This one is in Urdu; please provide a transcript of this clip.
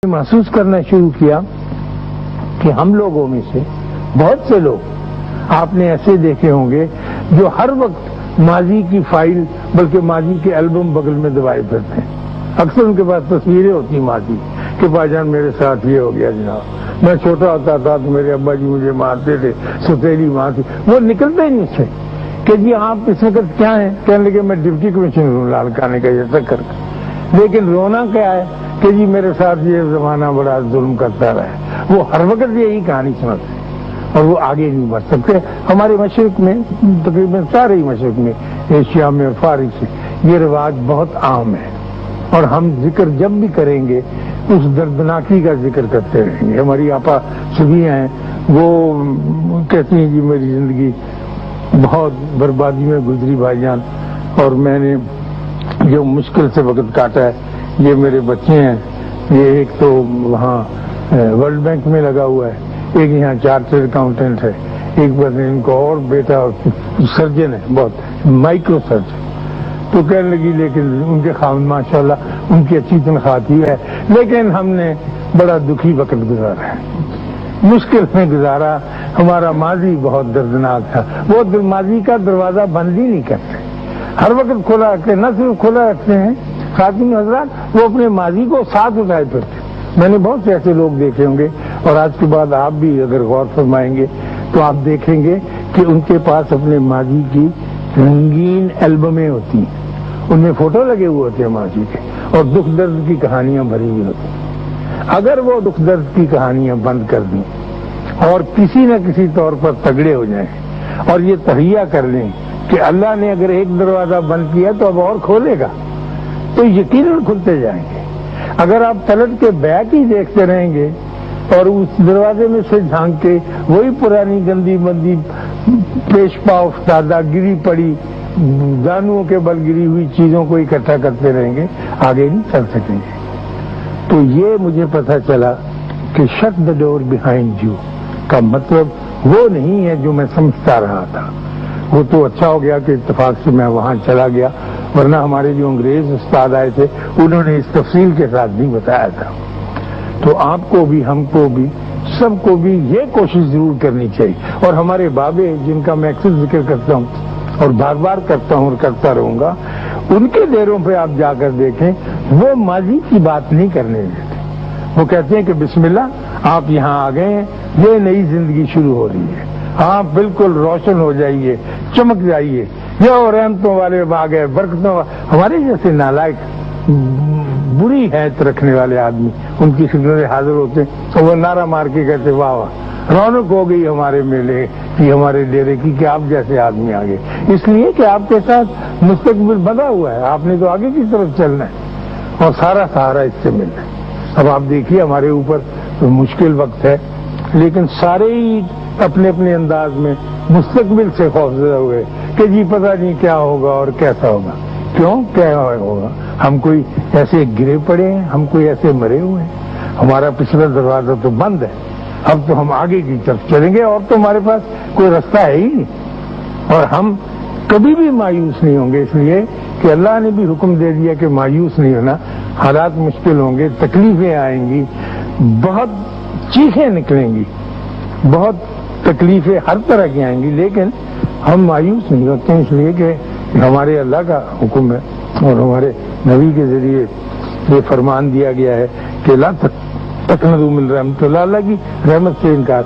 محسوس کرنا شروع کیا کہ ہم لوگوں میں سے بہت سے لوگ آپ نے ایسے دیکھے ہوں گے جو ہر وقت ماضی کی فائل بلکہ ماضی کے البم بغل میں دبائے پھرتے ہیں۔ اکثر ان کے پاس تصویریں ہوتی ماضی کہ بھائی جان میرے ساتھ یہ ہو گیا جناب، میں چھوٹا ہوتا تھا تو میرے ابا جی مجھے مارتے تھے، ستیلی ماں تھی، وہ نکلتے ہی نہیں اس سے کہ جی آپ اس وقت کیا ہیں، کہنے لگے میں ڈپٹی کمشنر ہوں لال کانے کا یہ کر لیکن رونا کیا ہے کہ جی میرے ساتھ یہ زمانہ بڑا ظلم کرتا رہا ہے۔ وہ ہر وقت یہی کہانی سناتے ہیں اور وہ آگے نہیں بڑھ سکتے۔ ہمارے مشرق میں تقریباً سارے ہی مشرق میں، ایشیا میں اور فارس سے یہ رواج بہت عام ہے اور ہم ذکر جب بھی کریں گے اس دردناکی کا ذکر کرتے رہیں گے۔ ہماری آپا سبھی ہیں، وہ کہتی ہیں جی میری زندگی بہت بربادی میں گزری بھائی جان، اور میں نے جو مشکل سے وقت کاٹا ہے، یہ میرے بچے ہیں، یہ ایک تو وہاں ورلڈ بینک میں لگا ہوا ہے، ایک یہاں چارٹرڈ اکاؤنٹنٹ ہے، ایک بس ان کو اور بیٹا سرجن ہے، بہت مائکرو سرجن۔ تو کہنے لگی لیکن ان کے خاوند ماشاءاللہ ان کی اچھی تنخواہ تھی ہے، لیکن ہم نے بڑا دکھی وقت گزارا ہے، مشکل میں گزارا، ہمارا ماضی بہت دردناک تھا۔ وہ ماضی کا دروازہ بند ہی نہیں کرتے، ہر وقت کھلا رکھتے، نہ صرف کھلا رکھتے ہیں خاتون حضرات، وہ اپنے ماضی کو ساتھ اٹھائے پھرتے۔ میں نے بہت سے ایسے لوگ دیکھے ہوں گے اور آج کے بعد آپ بھی اگر غور فرمائیں گے تو آپ دیکھیں گے کہ ان کے پاس اپنے ماضی کی رنگین البمیں ہوتی ہیں، ان میں فوٹو لگے ہوئے ہوتے ہیں ماضی کے اور دکھ درد کی کہانیاں بھری ہوئی ہوتی ہیں۔ اگر وہ دکھ درد کی کہانیاں بند کر دیں اور کسی نہ کسی طور پر تگڑے ہو جائیں اور یہ تہیہ کر لیں کہ اللہ نے اگر ایک دروازہ بند کیا تو اب اور کھولے گا، تو یقیناً کھلتے جائیں گے۔ اگر آپ پلٹ کے بیک ہی دیکھتے رہیں گے اور اس دروازے میں سے جھانک کے وہی پرانی گندی بندی پیش پا افتادہ گری پڑی دانوں کے بل گری ہوئی چیزوں کو اکٹھا کرتے رہیں گے، آگے نہیں چل سکیں گے۔ تو یہ مجھے پتہ چلا کہ shut the door behind you کا مطلب وہ نہیں ہے جو میں سمجھتا رہا تھا۔ وہ تو اچھا ہو گیا کہ اتفاق سے میں وہاں چلا گیا، ورنہ ہمارے جو انگریز استاد آئے تھے انہوں نے اس تفصیل کے ساتھ نہیں بتایا تھا۔ تو آپ کو بھی، ہم کو بھی، سب کو بھی یہ کوشش ضرور کرنی چاہیے، اور ہمارے بابے جن کا میں اکثر ذکر کرتا ہوں اور بار بار کرتا ہوں اور کرتا رہوں گا، ان کے ڈیروں پہ آپ جا کر دیکھیں، وہ ماضی کی بات نہیں کرنے دیتے۔ وہ کہتے ہیں کہ بسم اللہ آپ یہاں آ گئے ہیں، یہ نئی زندگی شروع ہو رہی ہے، آپ بالکل روشن ہو جائیے، چمک جائیے، یہ رحمتوں والے باغ ہے، برکتوں ہمارے جیسے نالائق بری حیت رکھنے والے آدمی ان کی خدمت حاضر ہوتے تو وہ نعرہ مار کے کہتے واہ واہ رونق ہو گئی ہمارے میلے کی، ہمارے ڈیرے کی، کہ آپ جیسے آدمی آگے، اس لیے کہ آپ کے ساتھ مستقبل بندھا ہوا ہے، آپ نے تو آگے کی طرف چلنا ہے اور سارا سہارا اس سے ملنا ہے۔ اب آپ دیکھیے ہمارے اوپر مشکل وقت ہے، لیکن سارے ہی اپنے اپنے انداز میں مستقبل سے خوفزدہ ہوئے کہ جی پتہ نہیں کیا ہوگا اور کیسا ہوگا۔ کیوں کیا ہوگا؟ ہم کوئی ایسے گرے پڑے ہیں، ہم کوئی ایسے مرے ہوئے ہیں، ہمارا پچھلا دروازہ تو بند ہے، اب تو ہم آگے کی طرف چلیں گے اور تو ہمارے پاس کوئی رستہ ہے ہی نہیں، اور ہم کبھی بھی مایوس نہیں ہوں گے، اس لیے کہ اللہ نے بھی حکم دے دیا کہ مایوس نہیں ہونا۔ حالات مشکل ہوں گے، تکلیفیں آئیں گی، بہت چیخیں نکلیں گی، بہت تکلیفیں ہر طرح کی آئیں گی، لیکن ہم مایوس نہیں ہوتے ہیں، اس لیے کہ ہمارے اللہ کا حکم ہے اور ہمارے نبی کے ذریعے یہ فرمان دیا گیا ہے کہ لا تقنطوا من رحمت اللہ، اللہ کی رحمت سے انکار